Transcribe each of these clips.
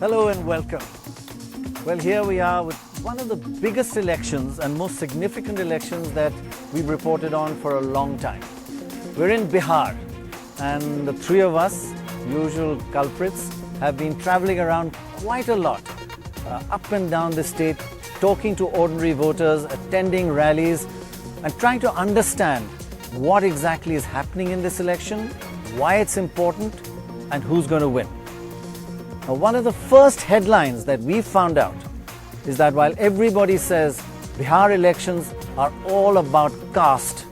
Hello and welcome. Well, here we are with one of the biggest elections and most significant elections that we've reported on for a long time. We're in Bihar, and the three of us, usual culprits, have been traveling around quite a lot, up and down the state, talking to ordinary voters, attending rallies, and trying to understand what exactly is happening in this election, why it's important, and who's going to win. Now, one of the first headlines that we found out is that while everybody says Bihar elections are all about caste,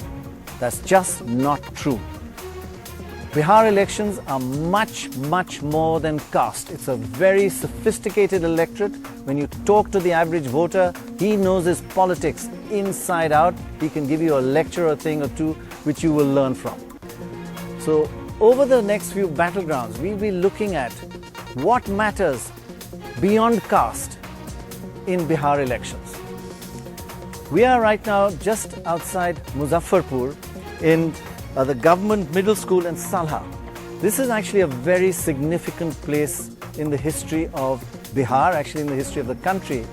that's just not true. Bihar elections are much, much more than caste. It's a very sophisticated electorate. When you talk to the average voter, he knows his politics inside out. He can give you a lecture or a thing or two which you will learn from. So over the next few battlegrounds, we'll be looking at what matters beyond caste in Bihar elections. We are right now just outside Muzaffarpur in the government middle school in Salha. This is actually a very significant place in the history of Bihar, actually in the history of the country.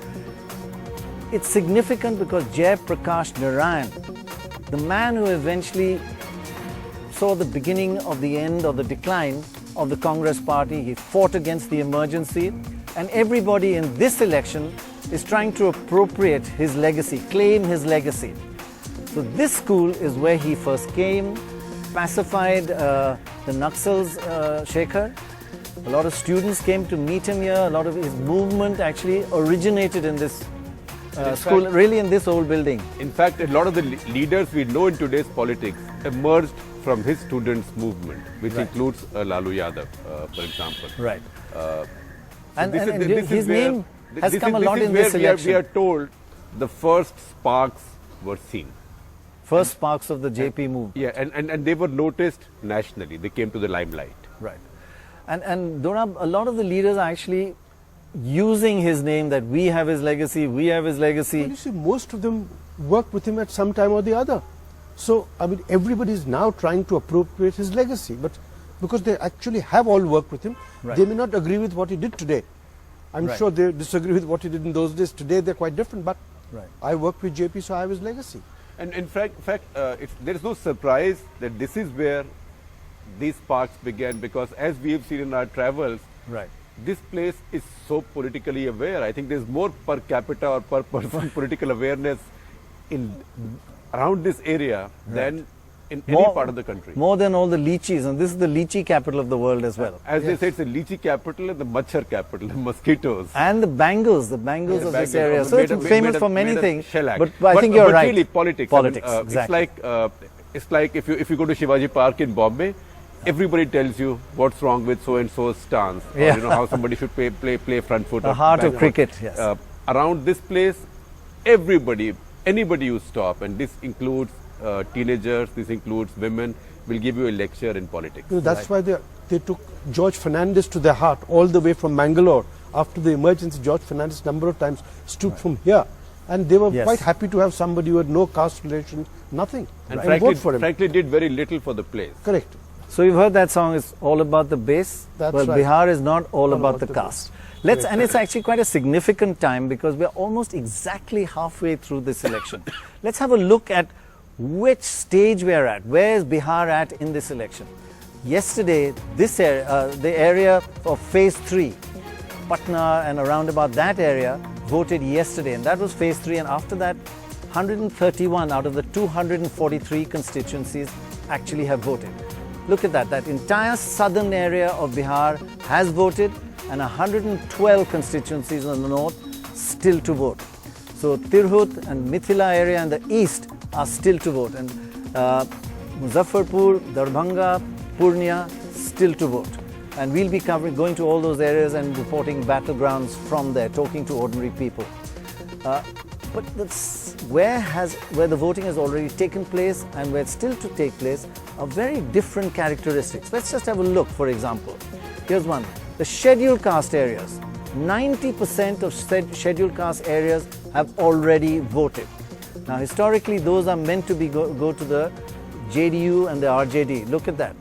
It's significant because Jai Prakash Narayan, the man who eventually saw the beginning of the end or the decline of the Congress party, he fought against the emergency, and everybody in this election is trying to appropriate his legacy, claim his legacy. So this school is where he first came, pacified the Naxals, Shekhar. A lot of students came to meet him here. A lot of his movement actually originated in this school, really in this old building. In fact, a lot of the leaders we know in today's politics emerged from his students' movement, which includes Lalu Yadav, for example. Right. And his name has come a lot in this election. We are told the first sparks were seen. First sparks of the JP movement. Yeah, and they were noticed nationally. They came to the limelight. Right. And Dorab, a lot of the leaders are actually using his name, that we have his legacy, we have his legacy. Well, you see, most of them worked with him at some time or the other. So, I mean, everybody is now trying to appropriate his legacy, but because they actually have all worked with him, they may not agree with what he did today. I'm sure they disagree with what he did in those days. Today they're quite different, but I worked with JP, so I have his legacy. And in fact, there is no surprise that this is where these sparks began, because as we have seen in our travels, this place is so politically aware. I think there's more per capita or per person political awareness around this area than in any part of the country. More than all the lychees, and this is the lychee capital of the world as well. As they say, it's the lychee capital and the machhar capital, the mosquitoes. And the bangles of this area. So it's famous for many things, but I think you're right. Really politics. Politics, I mean, exactly. It's like if you go to Shivaji Park in Bombay, everybody tells you what's wrong with so-and-so's stance, or you know, how somebody should play front foot. The heart of cricket, yes. Around this place, anybody you stop, and this includes teenagers, this includes women, will give you a lecture in politics. You know, that's why they took George Fernandez to their heart all the way from Mangalore. After the emergency, George Fernandez number of times stood from here. And they were quite happy to have somebody who had no caste relation, nothing. And frankly did very little for the place. Correct. So you've heard that song, it's all about the base. That's well, right. Bihar is not all about the caste. And it's actually quite a significant time because we're almost exactly halfway through this election. Let's have a look at which stage we're at. Where is Bihar at in this election? Yesterday, this area, the area of phase 3, Patna and around about that area, voted yesterday, and that was phase 3, and after that, 131 out of the 243 constituencies actually have voted. Look at that, that entire southern area of Bihar has voted, and 112 constituencies in the north still to vote. So Tirhut and Mithila area in the east are still to vote, and Muzaffarpur, Darbhanga, Purnia still to vote. And we'll be going to all those areas and reporting battlegrounds from there, talking to ordinary people. But where the voting has already taken place and where it's still to take place are very different characteristics. Let's just have a look, for example. Here's one. The scheduled caste areas. 90% of scheduled caste areas have already voted. Now, historically, those are meant to go to the JDU and the RJD. Look at that.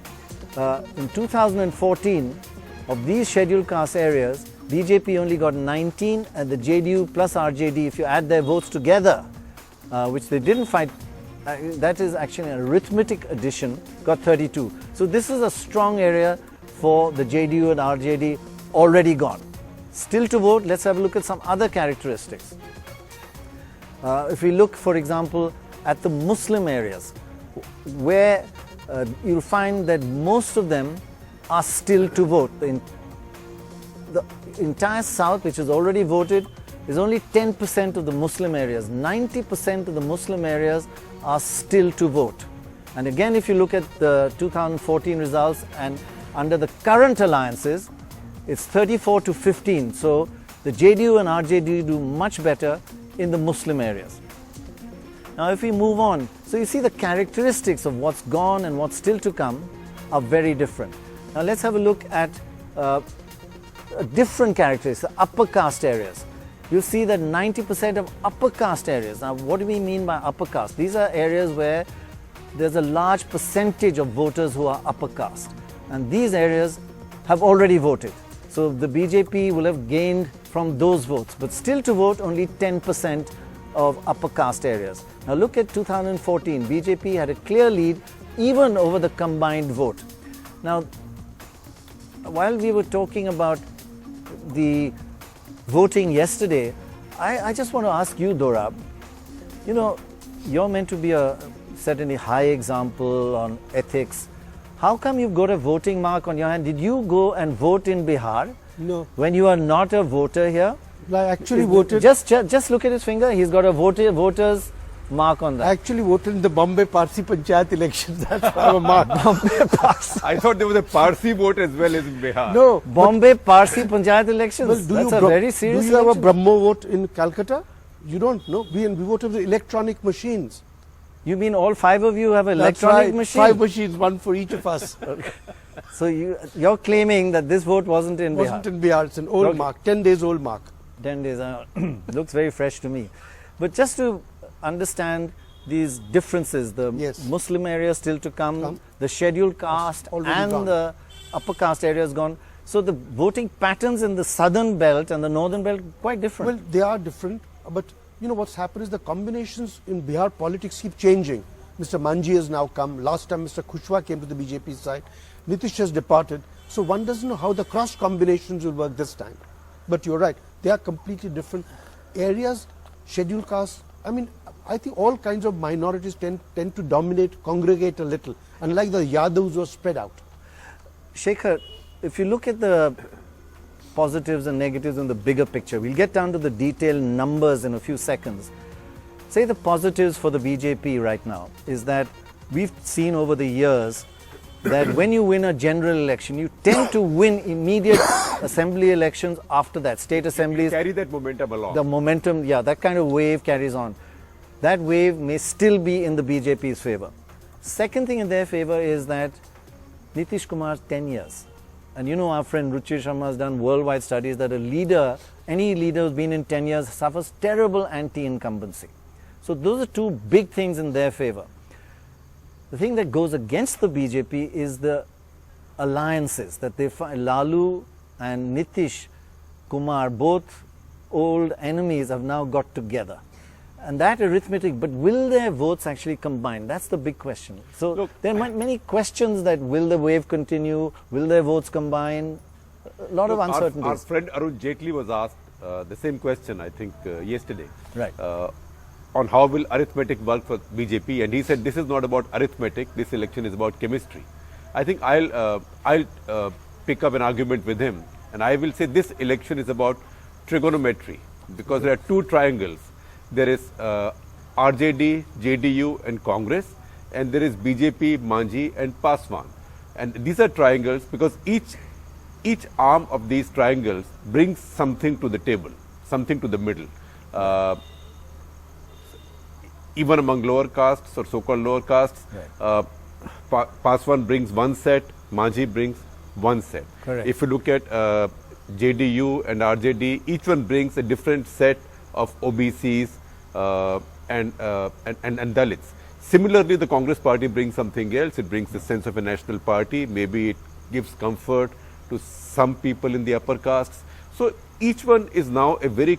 In 2014, of these scheduled caste areas, BJP only got 19, and the JDU plus RJD, if you add their votes together, which they didn't fight, that is actually an arithmetic addition, got 32. So this is a strong area for the JDU and RJD, already gone. Still to vote, let's have a look at some other characteristics. If we look, for example, at the Muslim areas, where you'll find that most of them are still to vote. The entire South, which has already voted, is only 10% of the Muslim areas. 90% of the Muslim areas are still to vote. And again, if you look at the 2014 results and under the current alliances, it's 34 to 15. So the JDU and RJD do much better in the Muslim areas. Now if we move on, so you see the characteristics of what's gone and what's still to come are very different. Now let's have a look at different characteristics, the upper caste areas. You see that 90% of upper caste areas. Now what do we mean by upper caste? These are areas where there's a large percentage of voters who are upper caste. And these areas have already voted. So the BJP will have gained from those votes, but still to vote only 10% of upper caste areas. Now look at 2014, BJP had a clear lead even over the combined vote. Now, while we were talking about the voting yesterday, I just want to ask you, Dorab, you know, you're meant to be a certainly high example on ethics. How come you've got a voting mark on your hand? Did you go and vote in Bihar? No. When you are not a voter here? I actually voted. Just look at his finger. He's got a voter's mark on that. I actually voted in the Bombay Parsi Panchayat elections. That's why I'm a mark. Bombay Parsi. I thought there was a Parsi vote as well as in Bihar. No. Bombay Parsi Panchayat elections. Well, That's a very serious Do you have a election. Brahmo vote in Calcutta? You don't know. We voted with electronic machines. You mean all 5 of you have That's electronic right. machine? 5 machines, one for each of us. So you're claiming that this vote wasn't in Bihar? Wasn't in Bihar. It's an old Okay. mark, 10 days old mark. 10 days, looks very fresh to me. But just to understand these differences, the Yes. Muslim area still to come, the scheduled caste already and gone. the upper caste area is gone. So the voting patterns in the southern belt and the northern belt quite different. Well, they are different, but you know what's happened is the combinations in Bihar politics keep changing. Mr. Manji has now come. Last time Mr. Kushwa came to the BJP side. Nitish has departed. So one doesn't know how the cross combinations will work this time. But you're right. They are completely different areas, scheduled castes. I mean, I think all kinds of minorities tend to dominate, congregate a little, unlike the Yadavs who are spread out. Shekhar, if you look at the positives and negatives in the bigger picture, we'll get down to the detailed numbers in a few seconds. Say the positives for the BJP right now is that we've seen over the years that when you win a general election, you tend to win immediate assembly elections after that, state assemblies. Carry that momentum along. The momentum, yeah, that kind of wave carries on. That wave may still be in the BJP's favor. Second thing in their favor is that Nitish Kumar's 10 years. And you know, our friend Ruchir Sharma has done worldwide studies that a leader, any leader who's been in 10 years suffers terrible anti-incumbency. So those are two big things in their favor. The thing that goes against the BJP is the alliances that they find. Lalu and Nitish Kumar, both old enemies, have now got together. And that arithmetic, but will their votes actually combine? That's the big question. So Look, there are many questions that will the wave continue? Will their votes combine? A lot of uncertainties. Our friend Arun Jaitley was asked the same question, I think, yesterday. Right. On how will arithmetic work for BJP, and he said this is not about arithmetic, this election is about chemistry. I think I'll pick up an argument with him, and I will say this election is about trigonometry, because there are two triangles. There is RJD, JDU and Congress, and there is BJP, Manji and Paswan. And these are triangles because each arm of these triangles brings something to the table, something to the middle. Even among lower castes or so-called lower castes, Paswan brings one set, Manji brings one set. Correct. If you look at JDU and RJD, each one brings a different set of OBCs and Dalits. Similarly, the Congress party brings something else. It brings the sense of a national party. Maybe it gives comfort to some people in the upper castes. So each one is now a very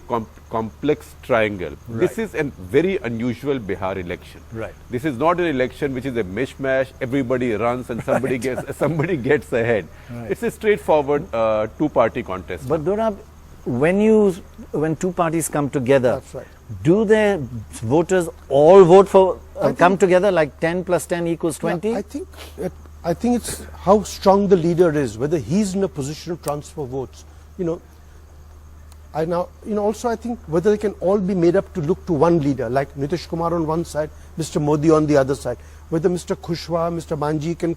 complex triangle. Right. This is a very unusual Bihar election. Right. This is not an election which is a mishmash, everybody runs and somebody gets ahead. Right. It's a straightforward two-party contest. But Dorab, when two parties come together, That's right. do the voters all vote for come together like 10 plus 10 equals 20? Yeah, I think it's how strong the leader is, whether he's in a position to transfer votes. Also I think whether they can all be made up to look to one leader, like Nitish Kumar on one side, Mr. Modi on the other side. Whether Mr. Kushwaha, Mr. Manji can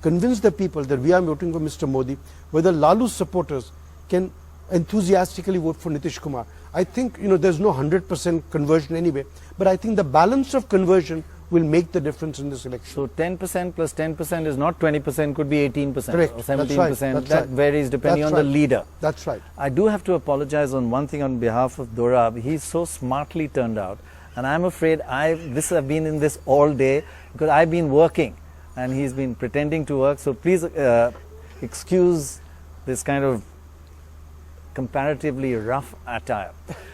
convince the people that we are voting for Mr. Modi, whether Lalu's supporters can enthusiastically vote for Nitish Kumar. I think, there's no 100% conversion anyway, but I think the balance of conversion will make the difference in this election. So 10% plus 10% is not 20%, could be 18% Correct. or 17%. That's right. That varies depending That's on the right. leader. That's right. I do have to apologize on one thing on behalf of Dorab. He's so smartly turned out, and I'm afraid I've been in this all day because I've been working and he's been pretending to work. So please excuse this kind of comparatively rough attire.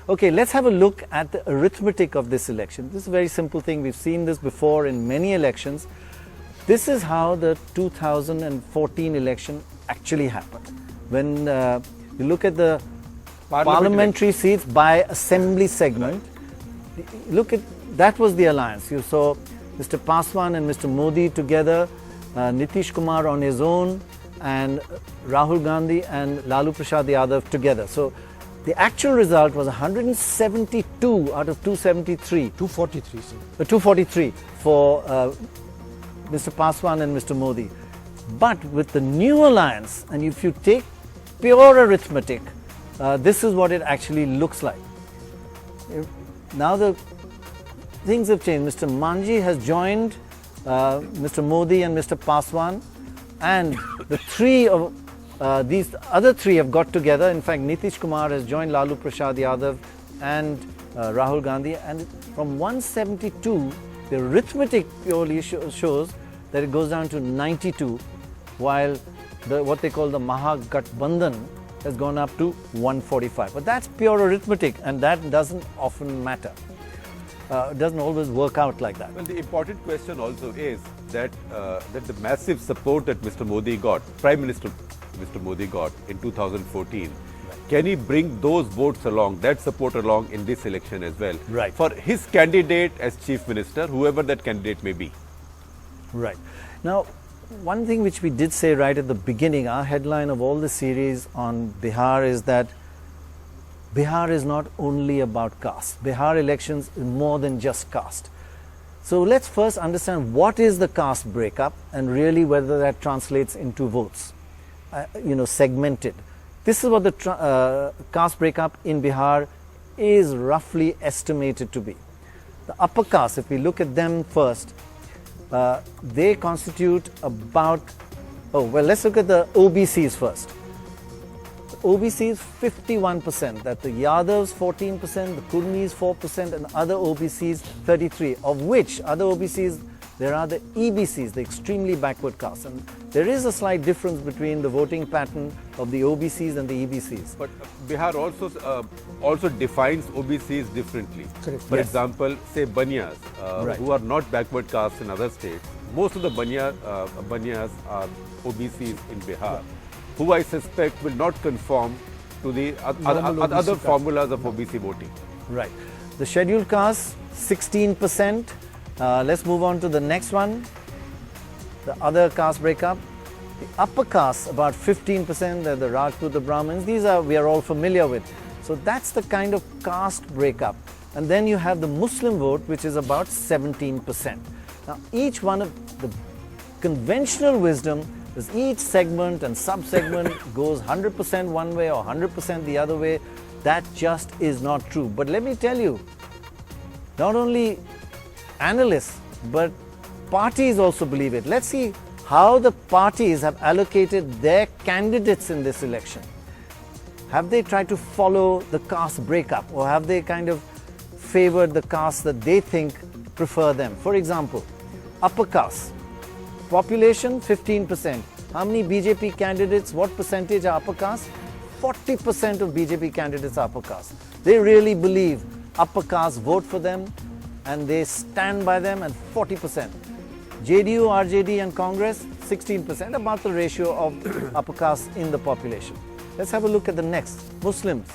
Okay, let's have a look at the arithmetic of this election. This is a very simple thing. We've seen this before in many elections. This is how the 2014 election actually happened. When you look at the parliamentary seats by assembly segment, look at that was the alliance. You saw Mr. Paswan and Mr. Modi together, Nitish Kumar on his own, and Rahul Gandhi and Lalu Prasad Yadav together. So the actual result was 172 out of 273. 243, sir. 243 for Mr. Paswan and Mr. Modi. But with the new alliance, and if you take pure arithmetic, this is what it actually looks like. Now the things have changed. Mr. Manji has joined Mr. Modi and Mr. Paswan, and the three of these other three have got together. In fact, Nitish Kumar has joined Lalu Prasad Yadav and Rahul Gandhi, and from 172, the arithmetic purely shows that it goes down to 92, while what they call the Mahagathbandhan has gone up to 145. But that's pure arithmetic, and that doesn't often matter. It doesn't always work out like that. Well, the important question also is that the massive support that Mr. Modi got, Prime Minister Mr. Modi got in 2014, can he bring those votes along, that support along in this election as well? Right. For his candidate as Chief Minister, whoever that candidate may be. Right. Now, one thing which we did say right at the beginning, our headline of all the series on Bihar is that Bihar is not only about caste. Bihar elections is more than just caste. So let's first understand what is the caste breakup and really whether that translates into votes, segmented. This is what the caste breakup in Bihar is roughly estimated to be. The upper caste, if we look at them first, they constitute about, let's look at the OBCs first. OBCs 51%, that the Yadavs 14%, the Kurmis 4%, and other OBCs 33%, of which other OBCs there are the EBCs, the extremely backward castes. And there is a slight difference between the voting pattern of the OBCs and the EBCs. But Bihar also defines OBCs differently. Correct. For Yes. example, say Banyas, Right. who are not backward castes in other states. Most of the Banyas are OBCs in Bihar, who I suspect will not conform to the other formulas of OBC voting. Right. The scheduled castes 16%. Let's move on to the next one. The other caste breakup. The upper castes about 15%. They're the Rajput, the Brahmins. These we are all familiar with. So that's the kind of caste breakup. And then you have the Muslim vote, which is about 17%. Now, each one of the conventional wisdom is each segment and sub-segment goes 100% one way or 100% the other way. That just is not true. But let me tell you, not only analysts, but parties also believe it. Let's see how the parties have allocated their candidates in this election. Have they tried to follow the caste breakup, or have they kind of favored the castes that they think prefer them? For example, upper caste, population 15%. How many BJP candidates, what percentage are upper caste? 40% of BJP candidates are upper caste. They really believe upper caste vote for them and they stand by them, and 40%. JDU, RJD and Congress, 16%, about the ratio of upper caste in the population. Let's have a look at the next. Muslims,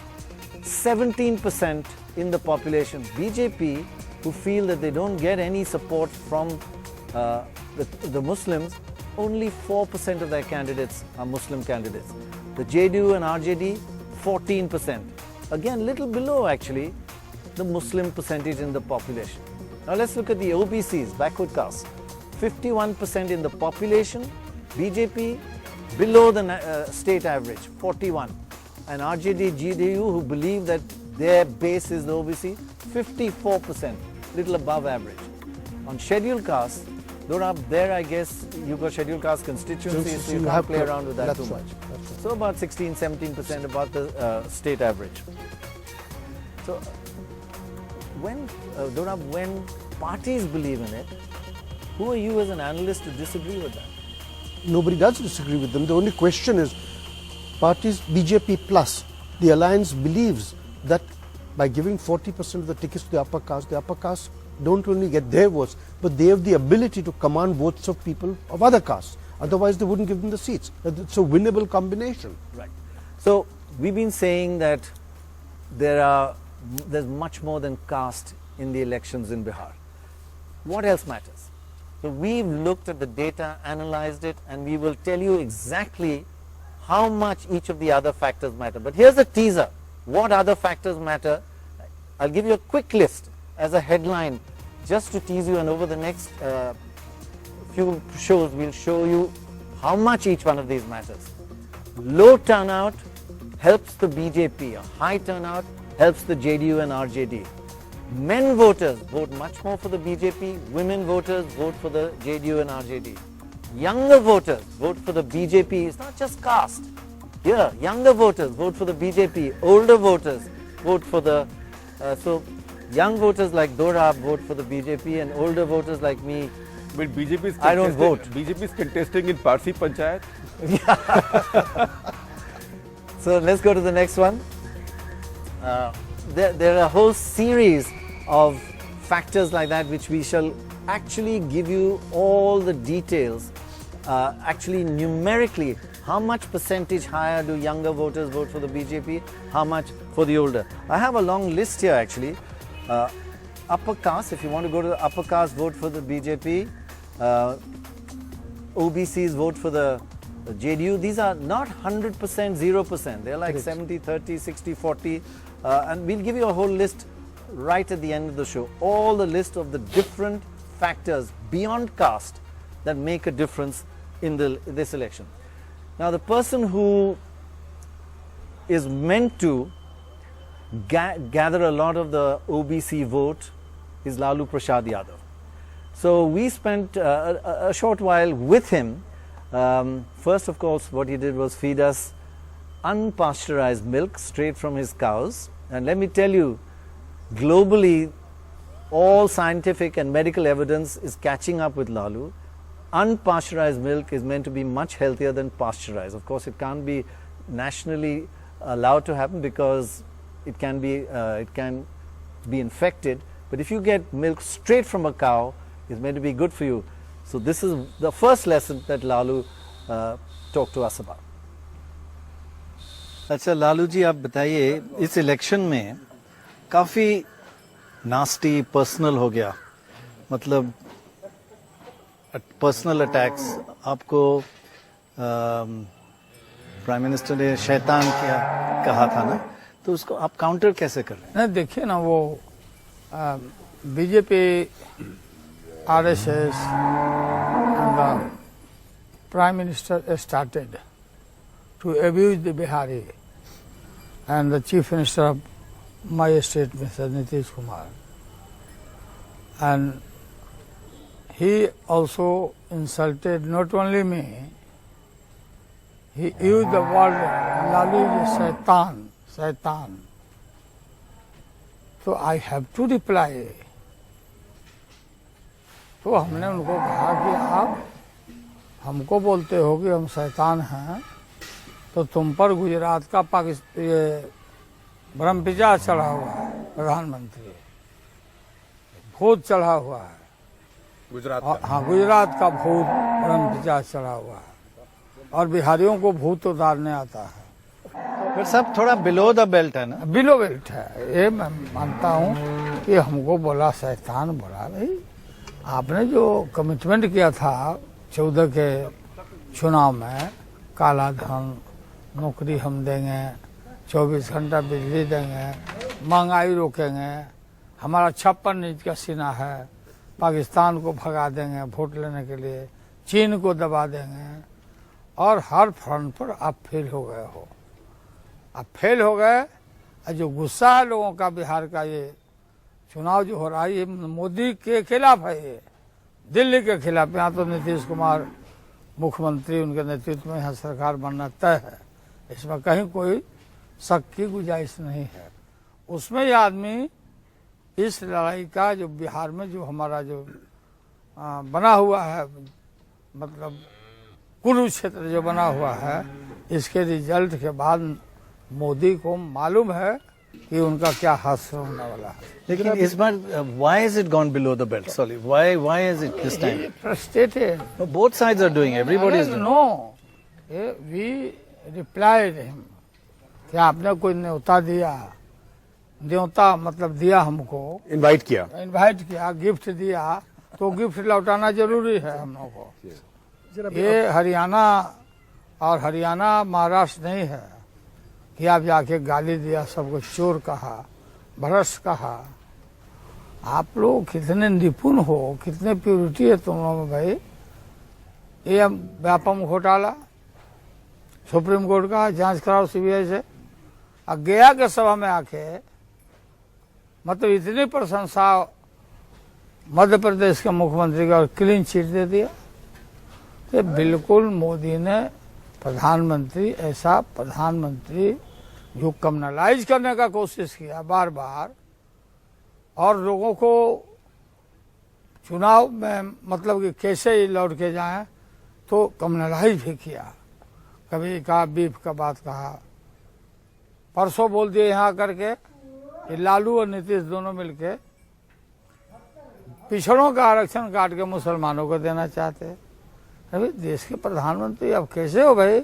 17% in the population. BJP, who feel that they don't get any support from the Muslims, only 4% of their candidates are Muslim candidates. The JDU and RJD, 14%. Again, little below actually the Muslim percentage in the population. Now let's look at the OBCs, backward caste. 51% in the population, BJP below the state average, 41. And RJD, JDU, who believe that their base is the OBC, 54%, little above average. On scheduled caste, there I guess you've got scheduled caste constituencies, so you can't play around with that too much. Right. So about 16, 17%, about the state average. So when parties believe in it, who are you as an analyst to disagree with that? Nobody does disagree with them. The only question is, parties BJP plus, the alliance believes that by giving 40% of the tickets to the upper caste don't only get their votes, but they have the ability to command votes of people of other castes. Otherwise, they wouldn't give them the seats. It's a winnable combination. Right. So we've been saying that there's much more than caste in the elections in Bihar. What else matters? So we've looked at the data, analyzed it, and we will tell you exactly how much each of the other factors matter. But here's a teaser. What other factors matter? I'll give you a quick list as a headline just to tease you, and over the next few shows we'll show you how much each one of these matters. Low turnout helps the BJP. A high turnout helps the JDU and RJD. Men voters vote much more for the BJP. Women voters vote for the JDU and RJD. Younger voters vote for the BJP. It's not just caste. Here, younger voters vote for the BJP. Older voters vote for the... so young voters like Dorab vote for the BJP, and older voters like me, but BJP is I don't vote. BJP is contesting in Parsi Panchayat. So let's go to the next one. There are a whole series of factors like that which we shall actually give you all the details, actually numerically, how much percentage higher do younger voters vote for the BJP, how much for the older. I have a long list here actually. Upper caste, if you want to go to the upper caste, vote for the BJP. OBCs vote for the JDU. These are not 100%, 0%. They're like 70, 30, 60, 40. And we'll give you a whole list right at the end of the show. All the list of the different factors beyond caste that make a difference in this election. Now, the person who is meant to gather a lot of the OBC vote is Lalu Prasad Yadav. So we spent a short while with him. First, of course, what he did was feed us unpasteurized milk straight from his cows. And let me tell you, globally, all scientific and medical evidence is catching up with Lalu. Unpasteurized milk is meant to be much healthier than pasteurized. Of course, it can't be nationally allowed to happen because it can be infected. But if you get milk straight from a cow, it's meant to be good for you. So this is the first lesson that Lalu talked to us about. अच्छा लालू जी, आप बताइए, इस election में काफ़ी nasty personal हो गया, मतलब personal attacks. आपको प्राइम मिनिस्टर ने शैतान कहा था ना, तो उसको आप काउंटर कैसे कर रहे हैं? नहीं, देखिए ना, वो BJP, RSS and the Prime Minister started to abuse the Bihari and the Chief Minister of my state, Mr. Nitish Kumar. And he also insulted not only me, he used the word Lalu is Shaitan. So I have to reply. तो हमने उनको कहा कि आप हमको बोलते हो कि हम शैतान हैं, तो तुम पर गुजरात का पाकिस्तान ये ब्रह्मपिजा चढ़ा हुआ है, प्रधानमंत्री भूत चढ़ा हुआ है गुजरात हाँ, गुजरात का भूत ब्रह्मपिजा चढ़ा हुआ है और बिहारियों को भूत उतारने आता है। पर सब थोड़ा बिलो द बेल्ट है ना? बिलो बेल्ट है, ये मैं मानता हूँ कि हमको बोला शैतान बोला भाई आपने जो कमिटमेंट किया था 14 के चुनाव में, काला धन, नौकरी हम देंगे, 24 घंटा बिजली देंगे, महंगाई रोकेंगे, हमारा 56 इंच का सीना है, पाकिस्तान को भगा देंगे वोट लेने के लिए, चीन को दबा देंगे, और हर फ्रंट पर आप फेल हो गए हो। आप फेल हो गए और जो गुस्सा है लोगों का बिहार का, ये चुनाव जो हो रहा है ये मोदी के खिलाफ है, ये दिल्ली के खिलाफ। यहाँ तो नीतीश कुमार मुख्यमंत्री, उनके नेतृत्व में यहाँ सरकार बनना तय है, इसमें कहीं कोई शक की गुंजाइश नहीं है। उसमें ये आदमी इस लड़ाई का जो बिहार में जो हमारा जो बना हुआ है, मतलब कुरुक्षेत्र जो बना हुआ है, इसके रिजल्ट के बाद मोदी को मालूम है कि उनका क्या हादसा होने वाला है। लेकिन इस बार why is it gone below the belt? Sorry, why is it this time? Frustrated. No, both sides are doing. Everybody is doing. No, we replied him कि आपने कोई न्योता दिया, न्योता मतलब दिया हमको, इनवाइट किया, गिफ्ट दिया, तो गिफ्ट लौटाना जरूरी है हम लोगों को। ये हरियाणा और हरियाणा महाराष्ट्र नहीं है कि आप जाके गाली दिया, सबको चोर कहा, भ्रष्ट कहा। आप लोग कितने निपुण हो, कितने प्योरिटी है तुम लोगों में भाई। ये व्यापम घोटाला सुप्रीम कोर्ट का जांच कराओ सीबीआई से। अब गया के सभा में आके मतलब इतनी प्रशंसा मध्य प्रदेश के मुख्यमंत्री का, क्लीन चिट दे दिया। तो बिल्कुल मोदी ने प्रधानमंत्री, ऐसा प्रधानमंत्री जो कम्युनलाइज करने का कोशिश किया बार बार, और लोगों को चुनाव में मतलब कि कैसे ही लौट के जाएं, तो कम्युनलाइज भी किया। कभी कहा बीफ का बात कहा, परसों बोल दिए यहाँ करके कि लालू और नीतीश दोनों मिलके पिछड़ों का आरक्षण काट के मुसलमानों को देना चाहते। अभी देश के प्रधानमंत्री अब कैसे हो भाई?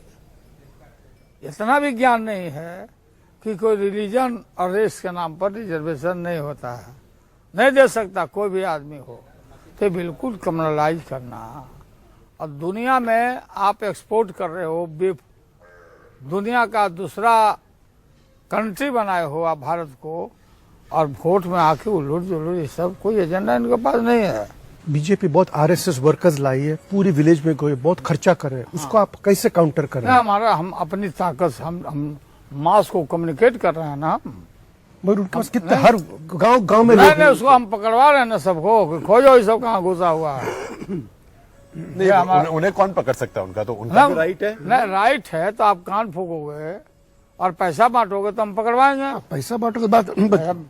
इतना भी ज्ञान नहीं है कि कोई रिलीजन और रेस के नाम पर रिजर्वेशन नहीं होता है, नहीं दे सकता कोई भी आदमी हो। तो बिल्कुल कम्युनलाइज करना, और दुनिया में आप एक्सपोर्ट कर रहे हो बीफ, दुनिया का दूसरा कंट्री बनाए हो आप भारत को, और वोट में आके उलूट जुलूट, ये सब कोई एजेंडा इनके पास नहीं है। बीजेपी बहुत आरएसएस वर्कर्स लाई है, पूरी विलेज में गए, बहुत खर्चा कर रहे हैं, उसको आप कैसे काउंटर कर रहे हैं? हमारा हम अपनी ताकत से हम मास को कम्युनिकेट कर रहे हैं ना। मगर उनके पास कितने हर गांव में नहीं, उसको हम पकड़वा रहे हैं ना सबको, खोजो ये सब कहाँ घुसा हुआ है। नहीं, उन्हें कौन पकड़ सकता है? उनका तो उनका राइट है। नहीं, राइट है तो आप कान फूकोगे और पैसा बांटोगे तो हम पकड़वाएंगे। पैसा बांटोगे बात,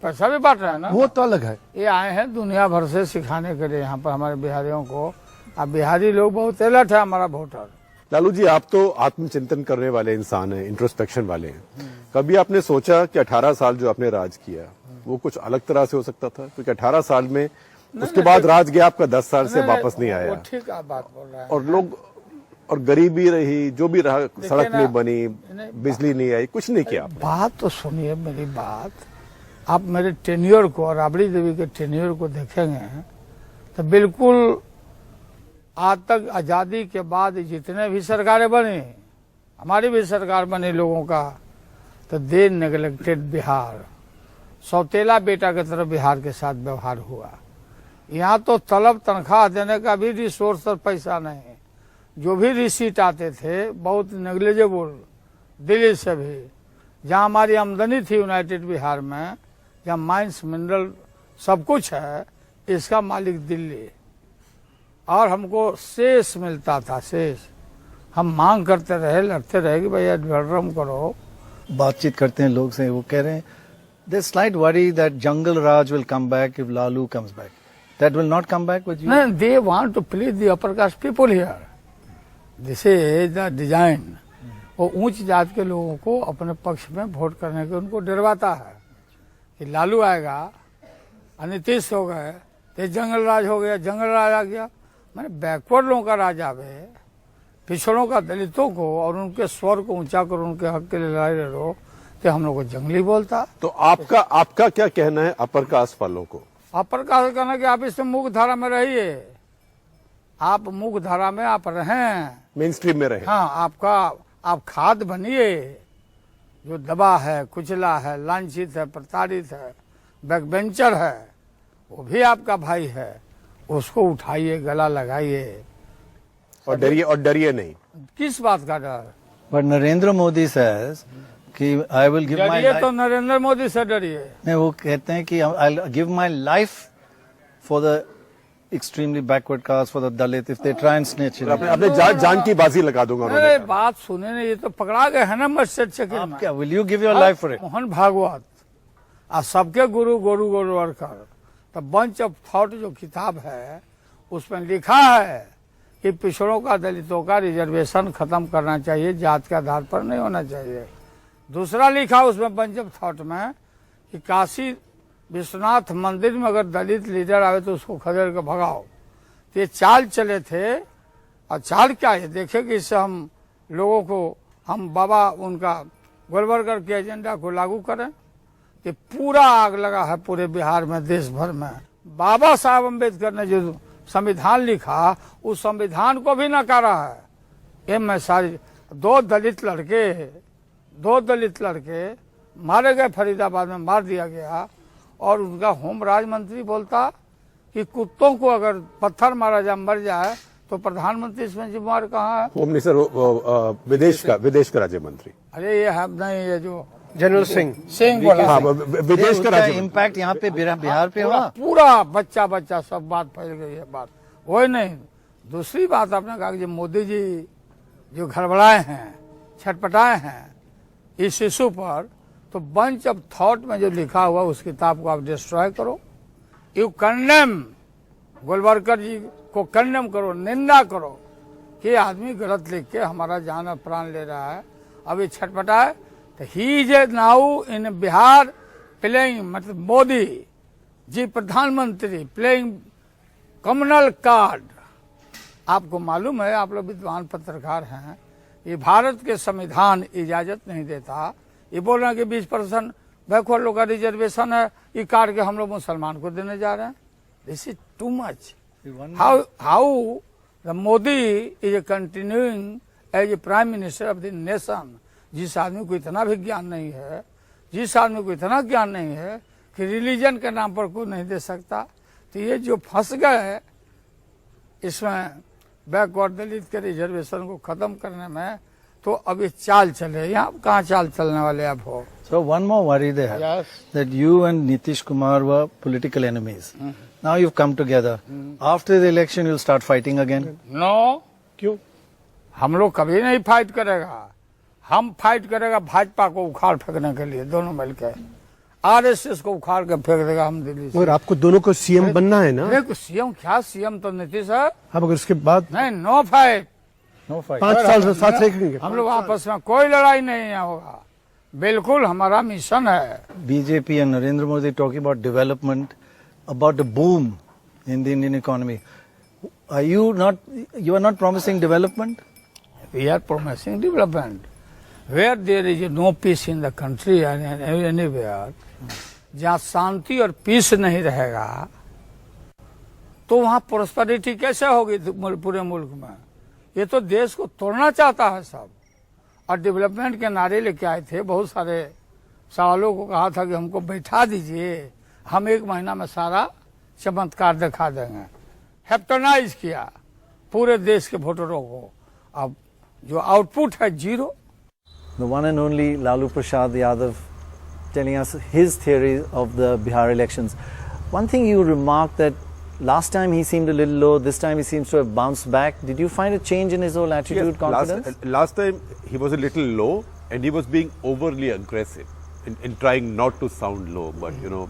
पैसा भी बांट रहे हैं ना, वो तो अलग है। ये आए हैं दुनिया भर से सिखाने के लिए यहाँ पर हमारे बिहारियों को। अब बिहारी लोग बहुत अलर्ट है हमारा वोटर। लालू जी, आप तो आत्मचिंतन करने वाले इंसान हैं, इंट्रोस्पेक्शन वाले हैं। कभी आपने सोचा कि 18 साल जो आपने राज किया वो कुछ अलग तरह से हो सकता था? क्योंकि 18 साल में उसके बाद राज गया आपका, 10 साल से वापस नहीं आया। ठीक बात बोल रहे हैं। और लोग, और गरीबी रही, जो भी रहा, सड़क नहीं बनी, बिजली नहीं आई, कुछ नहीं किया। बात तो सुनिए मेरी बात, आप मेरे टेन्योर को और राबड़ी देवी के टेन्योर को देखेंगे तो बिल्कुल आज तक आजादी के बाद जितने भी सरकारें बनी, हमारी भी सरकार बनी लोगों का, तो दे नेग्लेक्टेड बिहार। सौतेला बेटा की तरफ बिहार के साथ व्यवहार हुआ। यहाँ तो तलब तनख्वाह देने का भी रिसोर्स और पैसा नहीं। जो भी रिसीट आते थे बहुत नेग्लिजिबल, दिल्ली से भी, जहाँ हमारी आमदनी थी यूनाइटेड बिहार में, जहाँ माइंस मिनरल सब कुछ है, इसका मालिक दिल्ली। और हमको शेष मिलता था, शेष। हम मांग करते रहे, लड़ते रहे कि भैया डेवलप करो। बातचीत करते हैं लोग से, वो कह रहे हैं there's slight worry that jungle Raj will come back if Lalu comes back. That will not come back with you? No, they want to please the upper caste people here. This is the design. वो ऊंच जात के लोगों को अपने पक्ष में vote करने के उनको डरवाता है कि लालू आएगा, नीतीश हो गए तो जंगल राज हो गया, जंगल राज आ गया। मैंने बैकवर्ड लोगों का राज आवे, पिछड़ों का, दलितों को और उनके स्वर को ऊंचा करो, उनके हक के लिए लड़ाई लड़ो, तो हम लोग को जंगली बोलता। तो आपका क्या कहना है अपर कास्ट वालों को? अपर कास्ट कहना कि आप इससे मुख्य धारा में रहिए, आप मुख्य धारा में आप रहें, मेन स्ट्रीम में रहे। हाँ, आप खाद बनिए। जो दबा है, कुचला है, लांछित है, प्रताड़ित है, बैकबेंचर है, वो भी आपका भाई है, उसको उठाइए, गला लगाइए और डरिए नहीं। किस बात का डर? But Narendra Modi says कि I will give my डरिए life. तो नरेंद्र मोदी से डरिए। नहीं, वो कहते हैं कि I'll give my life for the extremely backward caste, for the Dalit, if they try and snitch it. अपने जान की बाजी लगा दूंगा उन्होंने अरे कहा। बात सुने नहीं, ये तो पकड़ा गए है ना मस्जिद चक्र आप में। क्या, will you give your life for it? Mohan Bhagwat आ सबके गुरु गुरु गोरवरकर, द बंच ऑफ थॉट जो किताब है उसमें लिखा है कि पिछड़ों का, दलितों का रिजर्वेशन खत्म करना चाहिए, जात के आधार पर नहीं होना चाहिए। दूसरा लिखा उसमें बंच ऑफ थॉट में कि काशी विश्वनाथ मंदिर में अगर दलित लीडर आवे तो उसको खदेड़ के भगाओ। तो ये चाल चले थे, और चाल क्या है देखे कि इससे हम लोगों को, हम बाबा उनका गोलवरकर के एजेंडा को लागू करें। कि पूरा आग लगा है पूरे बिहार में, देश भर में। बाबा साहब अम्बेडकर ने जो संविधान लिखा उस संविधान को भी नकारा है। ये मैं सारी दो दलित लड़के मारे गए, फरीदाबाद में मार दिया गया, और उनका होम राज्य मंत्री बोलता कि कुत्तों को अगर पत्थर मारा जाए, मर जाए, तो प्रधानमंत्री इसमें जिम्मेवार कहाँ है? होम मिनिस्टर विदेश का राज्य मंत्री। अरे ये है नहीं, ये जो जनरल सिंह बोला, हाँ, विदेश का राज्य इम्पैक्ट यहाँ पे बिहार पे हुआ। पूरा बच्चा सब बात फैल गई है। बात वही नहीं, दूसरी बात आपने कहा कि मोदी जी जो घड़बड़ाए हैं, छटपटाए हैं इस इशू पर, तो बंच ऑफ थॉट में जो लिखा हुआ उस किताब को आप डिस्ट्रॉय करो। यू कंडेम, गोलवरकर जी को कंडेम करो, निंदा करो कि आदमी गलत लिख के हमारा जान और प्राण ले रहा है। अब ये छटपटाए तो he is now in Bihar playing, मतलब मोदी जी प्रधानमंत्री प्लेइंग कम्युनल कार्ड। आपको मालूम है, आप लोग विद्वान पत्रकार हैं, ये भारत के संविधान इजाजत नहीं देता। ये बोल रहे हैं कि 20% बैकवर्ड लोग का रिजर्वेशन है, ये कार्ड के हम लोग मुसलमान को देने जा रहे हैं। This is too much. How the Modi is continuing as a prime minister of the nation. जिस आदमी को इतना भी ज्ञान नहीं है, कि रिलीजन के नाम पर कोई नहीं दे सकता, तो ये जो फंस गए इसमें बैकवर्ड दलित के रिजर्वेशन को खत्म करने में, तो अब ये चाल चले। यहाँ कहाँ चाल चलने वाले आप हो? So one more worry they have, Yes. that you and Nitish Kumar were political enemies. Now you've come together. After the election you'll start fighting again. No, क्यों? हम लोग कभी नहीं फाइट करेगा। हम फाइट करेगा भाजपा को उखाड़ फेंकने के लिए, दोनों मिलकर आरएसएस को उखाड़ के फेंक देगा हम दिल्ली से। मगर आपको दोनों को सीएम बनना है ना? देखो सीएम क्या, सीएम तो नीतीश है। हाँ, मगर उसके बाद नहीं, नो फाइट। No fight. 5 साल से साथ रहेंगे। हम लोग आपस में कोई लड़ाई नहीं होगा, बिल्कुल हमारा मिशन है। BJP and Narendra Modi talking about development, about the boom in the Indian economy. You are not promising development? We are promising development. Where there is no peace in the country and anywhere, जहाँ शांति और piece नहीं रहेगा, तो वहाँ prosperity कैसे होगी पूरे मुल्क में? ये तो देश को तोड़ना चाहता है सब। और डेवलपमेंट के नारे लेके आए थे, बहुत सारे सवालों को कहा था कि हमको बैठा दीजिए, हम 1 महीना में सारा चमत्कार दिखा देंगे। हेप्टोनाइज किया पूरे देश के वोटरों को। अब जो आउटपुट है zero. The one and only Lalu Prasad Yadav telling us his theory of the Bihar elections. One thing you remarked that last time he seemed a little low, this time he seems to have bounced back. Did you find a change in his whole attitude, confidence? Last time he was a little low and he was being overly aggressive in trying not to sound low. But you know,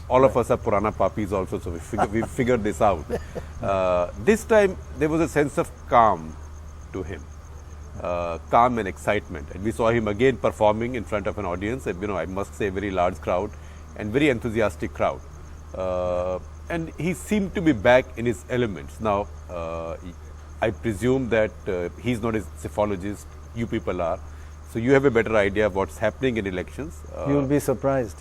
all of us are Purana Papis also, so we figured this out. This time there was a sense of calm to him. calm and excitement. And we saw him again performing in front of an audience, and I must say, a very large crowd and very enthusiastic crowd. And he seemed to be back in his elements. Now, I presume that he's not a psephologist, you people are. So you have a better idea of what's happening in elections. You will be surprised.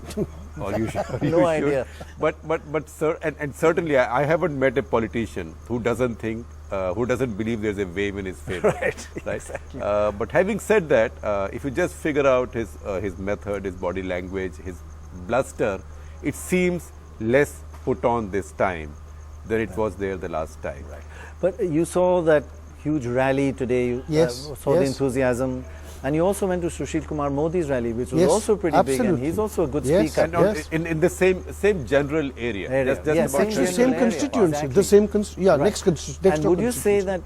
Or you should. No idea. But sir, and certainly I haven't met a politician who doesn't think, who doesn't believe there's a wave in his favor. Right. Exactly. But having said that, if you just figure out his method, his body language, his bluster, it seems less put on this time than it was there the last time. Right. But you saw that huge rally today. You Yes. saw the enthusiasm. And you also went to Sushil Kumar Modi's rally, which was also pretty big, and he's also a good speaker. And in the same general area. Just Actually, about same constituency, the same next constituency. And would you say that,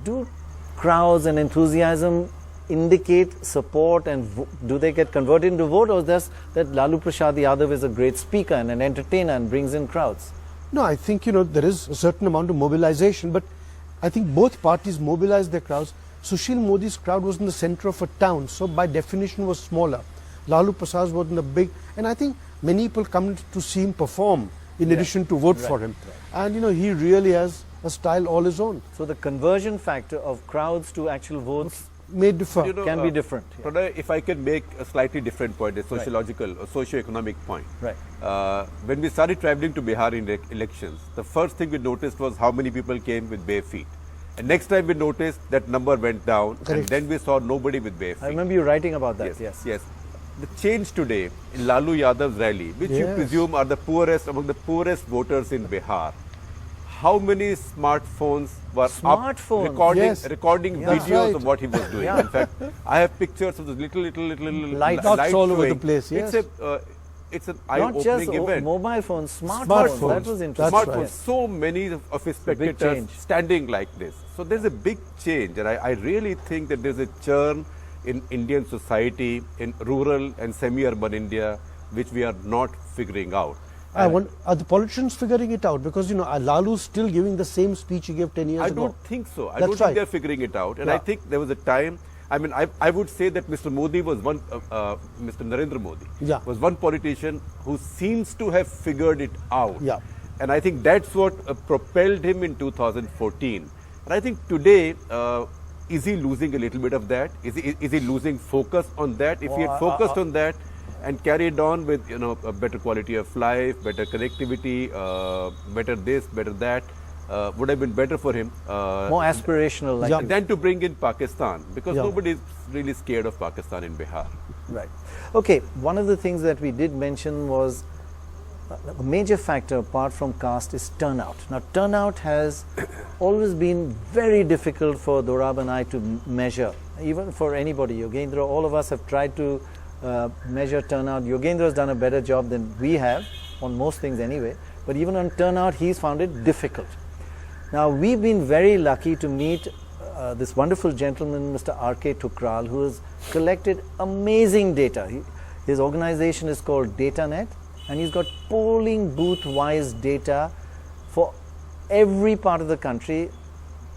do crowds and enthusiasm indicate support, and do they get converted into vote, or just that Lalu Prasad Yadav is a great speaker and an entertainer and brings in crowds? No, I think, there is a certain amount of mobilization, but I think both parties mobilize their crowds. Sushil Modi's crowd was in the center of a town, so by definition was smaller. Lalu Prasad was in the big, and I think many people come to see him perform in addition to vote for him. And he really has a style all his own. So the conversion factor of crowds to actual votes may differ. Can be different. Pranay, if I can make a slightly different point, a sociological or socio-economic point. Right. When we started traveling to Bihar in elections, the first thing we noticed was how many people came with bare feet. And next time we noticed that number went down, and then we saw nobody with bare feet. I remember you writing about that. Yes. The change today in Lalu Yadav's rally, which you presume are the poorest, among the poorest voters in Bihar, how many smartphones were up recording videos of what he was doing? In fact, I have pictures of those little lights all over the place. Yes. It's an Not just eye-opening event. mobile phones, smartphones. That was interesting. Smartphones. So many of his spectators standing like this. So there's a big change, and I really think that there's a churn in Indian society, in rural and semi-urban India, which we are not figuring out. Are the politicians figuring it out? Because, Lalu's still giving the same speech he gave 10 years ago. I don't think so. I don't think they're figuring it out. And I think there was a time, I would say that Mr. Modi was Mr. Narendra Modi was one politician who seems to have figured it out. Yeah. And I think that's what propelled him in 2014. And I think today, is he losing a little bit of that? Is he losing focus on that? If he had focused on that and carried on with a better quality of life, better connectivity, better this, better that, would have been better for him. More aspirational, than to bring in Pakistan, because nobody is really scared of Pakistan in Bihar. Right. Okay, one of the things that we did mention was a major factor apart from caste is turnout. Now, turnout has always been very difficult for Dorab and I to measure, even for anybody. Yogendra, all of us have tried to measure turnout. Yogendra has done a better job than we have on most things anyway, but even on turnout, he's found it difficult. Now, we've been very lucky to meet this wonderful gentleman, Mr. R.K. Tukral, who has collected amazing data. His organization is called DataNet, and he's got polling booth-wise data for every part of the country,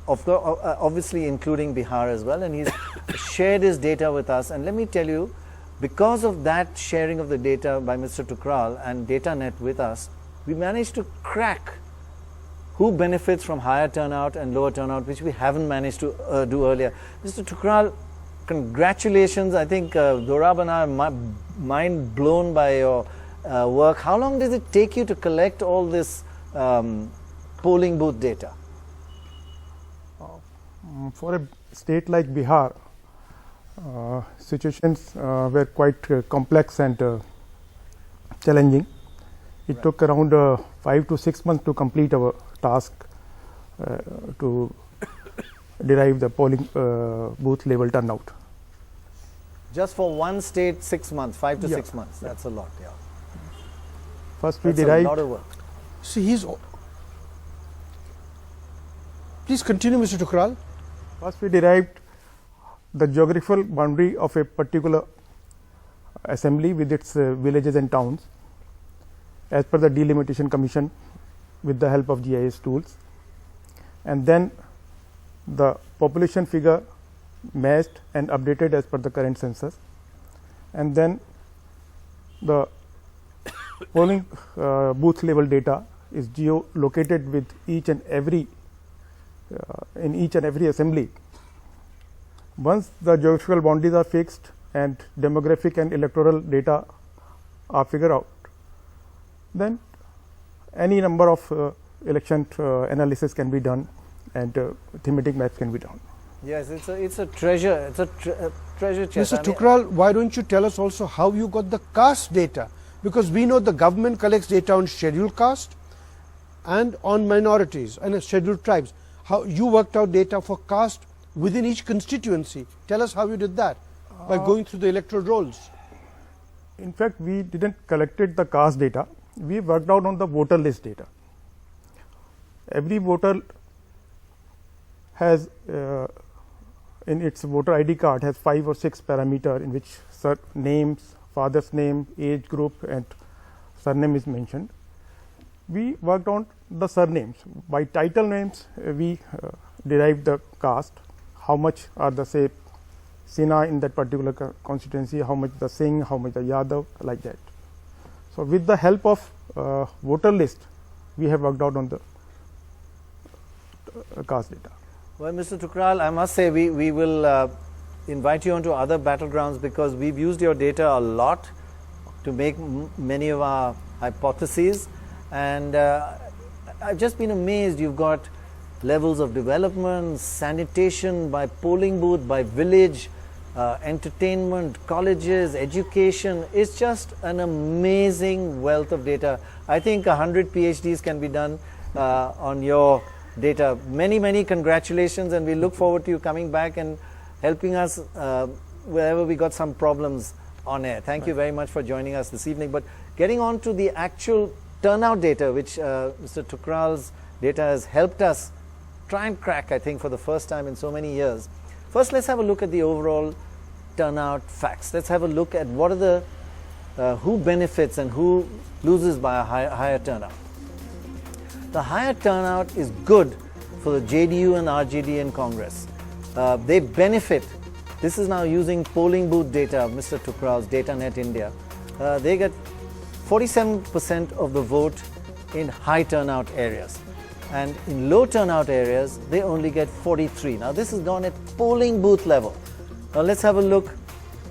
obviously including Bihar as well, and he's shared his data with us. And let me tell you, because of that sharing of the data by Mr. Tukral and DataNet with us, we managed to crack who benefits from higher turnout and lower turnout, which we haven't managed to do earlier. Mr. Tukral, congratulations. I think Dorab and I are mind blown by your work. How long does it take you to collect all this polling booth data? For a state like Bihar, situations were quite complex and challenging. It took around 5 to 6 months to complete our task to derive the polling booth level turnout. Just for one state, 6 months, 5 to 6 months. That's a lot. Yeah. First, we derived. A lot of work. See, please continue, Mr. Tukral. First, we derived the geographical boundary of a particular assembly with its villages and towns, as per the Delimitation Commission, with the help of GIS tools, and then the population figure matched and updated as per the current census, and then the polling booth level data is geolocated with each and every in each and every assembly. Once the geographical boundaries are fixed and demographic and electoral data are figured out, then any number of election analysis can be done and thematic maps can be done. Yes, it's a treasure. It's a treasure chest. Mr. Tukral, why don't you tell us also how you got the caste data? Because we know the government collects data on scheduled caste and on minorities and scheduled tribes. How you worked out data for caste within each constituency? Tell us how you did that by going through the electoral rolls. In fact, we didn't collected the caste data. We worked out on the voter list data. Every voter has in its voter ID card has 5 or 6 parameter in which names, father's name, age group and surname is mentioned. We worked on the surnames. By title names, we derived the caste, how much are the say Sinha in that particular constituency, how much the Singh, how much the Yadav, like that. So, with the help of voter list, we have worked out on the caste data. Well, Mr. Tukral, I must say we will invite you onto other battlegrounds because we've used your data a lot to make many of our hypotheses, and I've just been amazed. You've got levels of development, sanitation by polling booth, by village, entertainment, colleges, education. It's just an amazing wealth of data. I think 100 PhDs can be done on your data. Many congratulations, and we look forward to you coming back and helping us wherever we got some problems on air. Thank you very much for joining us this evening. But getting on to the actual turnout data, which Mr. Tukral's data has helped us try and crack, I think, for the first time in so many years. First, let's have a look at the overall turnout facts. Let's have a look at what are the who benefits and who loses by a higher turnout. The higher turnout is good for the JDU and RJD in Congress. They benefit. This is now using polling booth data, Mr. Tukral's DataNet India. They get 47% of the vote in high turnout areas. And in low turnout areas, they only get 43. Now, this is gone at polling booth level. Now, let's have a look.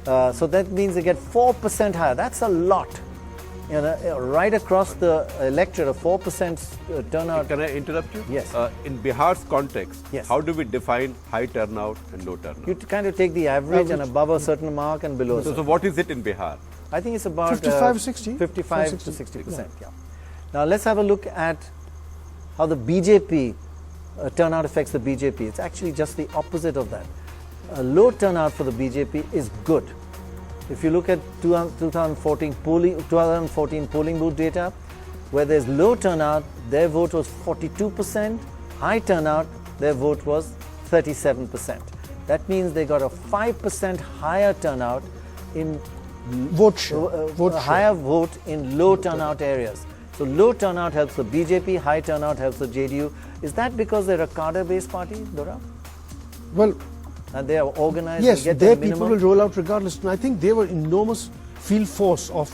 So that means they get 4% higher. That's a lot. You know, right across the electorate, a 4% turnout. Can I interrupt you? Yes. In Bihar's context, yes, how do we define high turnout and low turnout? You kind of take the average and above a certain mark and below. So what is it in Bihar? I think it's about 55-60. 55 to 60%. Yeah. Now let's have a look at how the BJP turnout affects the BJP. It's actually just the opposite of that. A low turnout for the BJP is good. If you look at 2014 polling booth data, where there's low turnout, their vote was 42%. High turnout, their vote was 37%. That means they got a 5% higher turnout in higher vote in low turnout areas. So low turnout helps the BJP, high turnout helps the JDU. Is that because they're a cadre-based party, Dora? Well, and they are organized. Yes, get their minimum. people will roll out regardless. And I think they were enormous field force of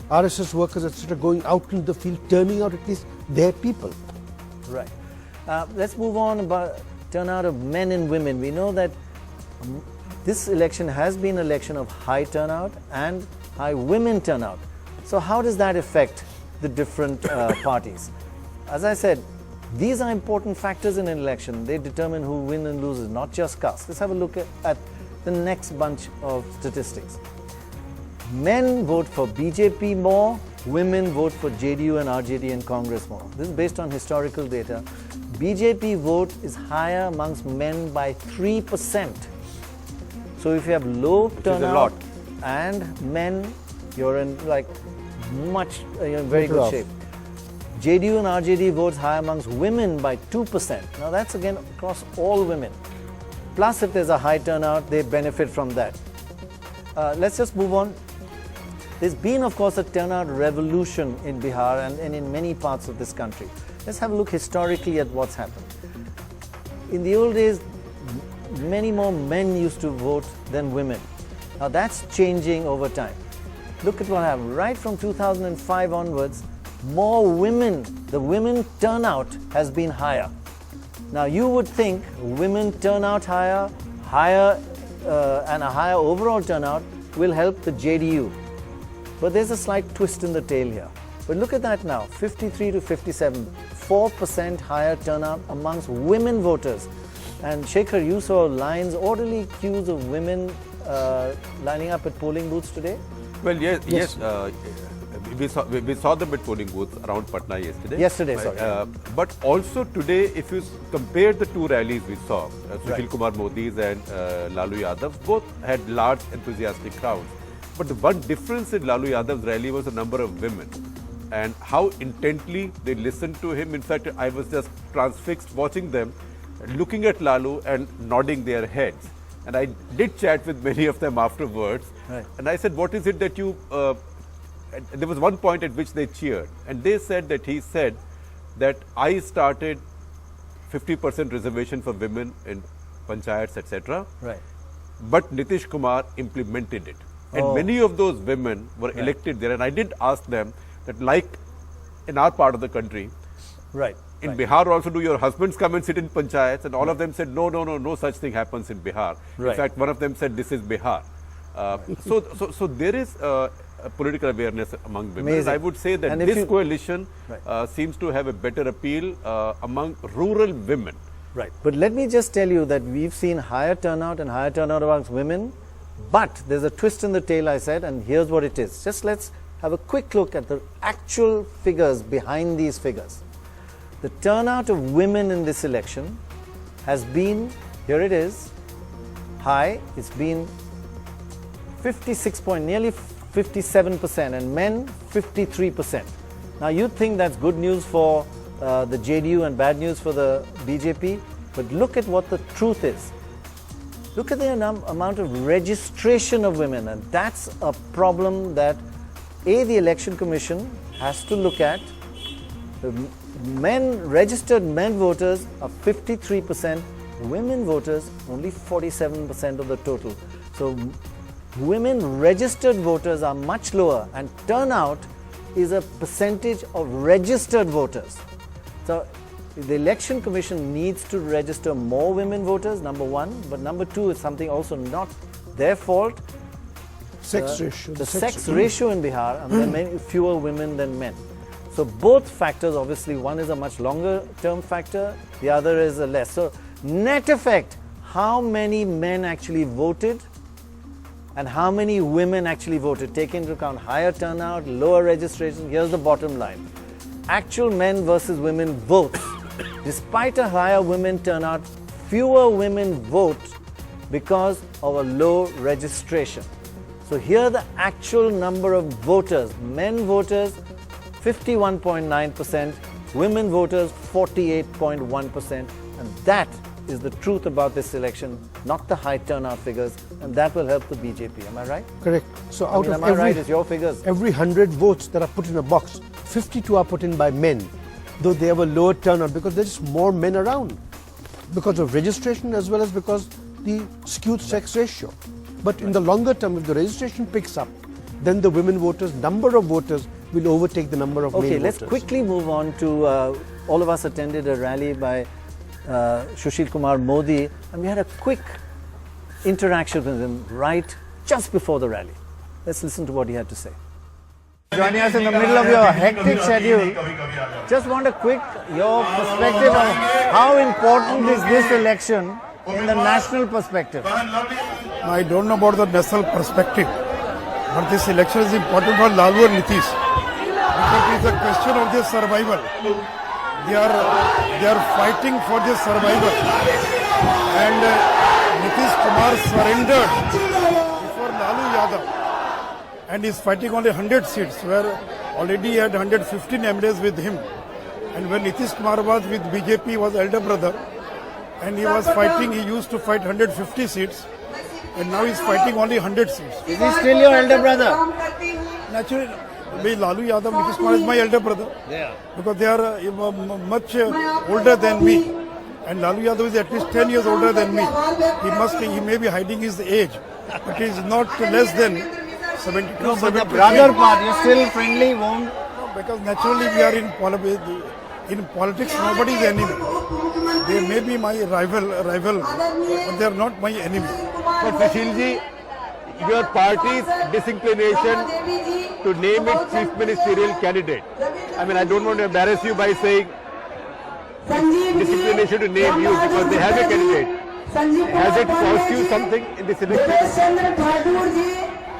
RSS workers, etc., going out into the field, turning out at least their people. Right. Let's move on about turnout of men and women. We know that this election has been an election of high turnout and high women turnout. So how does that affect the different parties? As I said, these are important factors in an election. They determine who wins and loses, not just caste. Let's have a look at the next bunch of statistics. Men vote for BJP more, women vote for JDU and RJD and Congress more. This is based on historical data. BJP vote is higher amongst men by 3%. So if you have low turnout and men, you're in like you're in very good shape. JDU and RJD votes high amongst women by 2%. Now that's again across all women. Plus if there's a high turnout, they benefit from that. Let's just move on. There's been, of course, a turnout revolution in Bihar and in many parts of this country. Let's have a look historically at what's happened. In the old days, many more men used to vote than women. Now that's changing over time. Look at what happened. Right from 2005 onwards, more women, the women turnout has been higher. Now you would think women turnout higher and a higher overall turnout will help the JDU. But there's a slight twist in the tail here. But look at that now, 53 to 57, 4% higher turnout amongst women voters. And Shekhar, you saw lines, orderly queues of women lining up at polling booths today? Well, yes. We saw them at polling booths around Patna yesterday. Yesterday, sorry. But also today, if you compare the two rallies we saw, Sushil Kumar Modi's and Lalu Yadav, both had large enthusiastic crowds. But the one difference in Lalu Yadav's rally was the number of women and how intently they listened to him. In fact, I was just transfixed watching them, looking at Lalu and nodding their heads. And I did chat with many of them afterwards. Right. And I said, what is it that you... there was one point at which they cheered. And they said that he said that I started 50% reservation for women in panchayats, etc. Right. But Nitish Kumar implemented it. And many of those women were elected there. And I did ask them that, like in our part of the country, in Bihar also, do your husbands come and sit in panchayats? And all of them said, no such thing happens in Bihar. In fact, one of them said, this is Bihar. So there is a political awareness among women. Amazing. I would say that this coalition seems to have a better appeal among rural women. Right. But let me just tell you that we've seen higher turnout and higher turnout amongst women. But there's a twist in the tail, I said, and here's what it is. Just let's have a quick look at the actual figures behind these figures. The turnout of women in this election has been, here it is, high. It's been 56 point, nearly 57%, and men 53%. Now you'd think that's good news for the JDU and bad news for the BJP, but look at what the truth is. Look at the amount of registration of women, and that's a problem that the Election Commission has to look at. The registered men voters are 53%, women voters only 47% of the total. So women registered voters are much lower, and turnout is a percentage of registered voters. So the Election Commission needs to register more women voters, number one, but number two is something also not their fault. Sex ratio. The sex ratio in Bihar, and there are many fewer women than men. So both factors, obviously, one is a much longer term factor, the other is a less. So net effect, how many men actually voted and how many women actually voted, take into account higher turnout, lower registration. Here's the bottom line. Actual men versus women votes. Despite a higher women turnout, fewer women vote because of a low registration. So here the actual number of voters, men voters 51.9%, women voters 48.1%, and that is the truth about this election, not the high turnout figures, and that will help the BJP. Am I right? Correct. So out of am I right? It's your figures. Every 100 votes that are put in a box, 52 are put in by men, though they have a lower turnout because there's more men around, because of registration as well as because the skewed sex ratio. But in the longer term, if the registration picks up, then the women voters, number of voters will overtake the number of male voters. Okay, let's quickly move on to, all of us attended a rally by Sushil Kumar Modi, and we had a quick interaction with him right just before the rally. Let's listen to what he had to say. Joining us in the middle of your hectic schedule, just want a quick, your perspective on how important is this election in the national perspective? I don't know about the national perspective, but this election is important for Lalu and Nitish. Because it is a question of their survival. They are fighting for their survival. And Nitish Kumar surrendered before Lalu Yadav. And is fighting only 100 seats, where already he had 115 MLAs with him. And when Nitish Kumar was with BJP, he was elder brother. And he was fighting, he used to fight 150 seats. And now he's fighting only 100 seats. Is he still your elder brother? Naturally, Lalu Yadav, Nitish Kumar is my elder brother. Yeah. Because they are much older than me. And Lalu Yadav is at least 10 years older than me. He may be hiding his age, but he is not less than 72. No, but the brother part, you're still friendly, won't? No, because naturally we are in politics, nobody is enemy. They may be my rival, but they are not my enemy. But Sushilji, your party's disinclination to name its chief ministerial candidate. I mean, I don't want to embarrass you by saying disinclination to name you because they have a candidate. Has it cost you something in this election?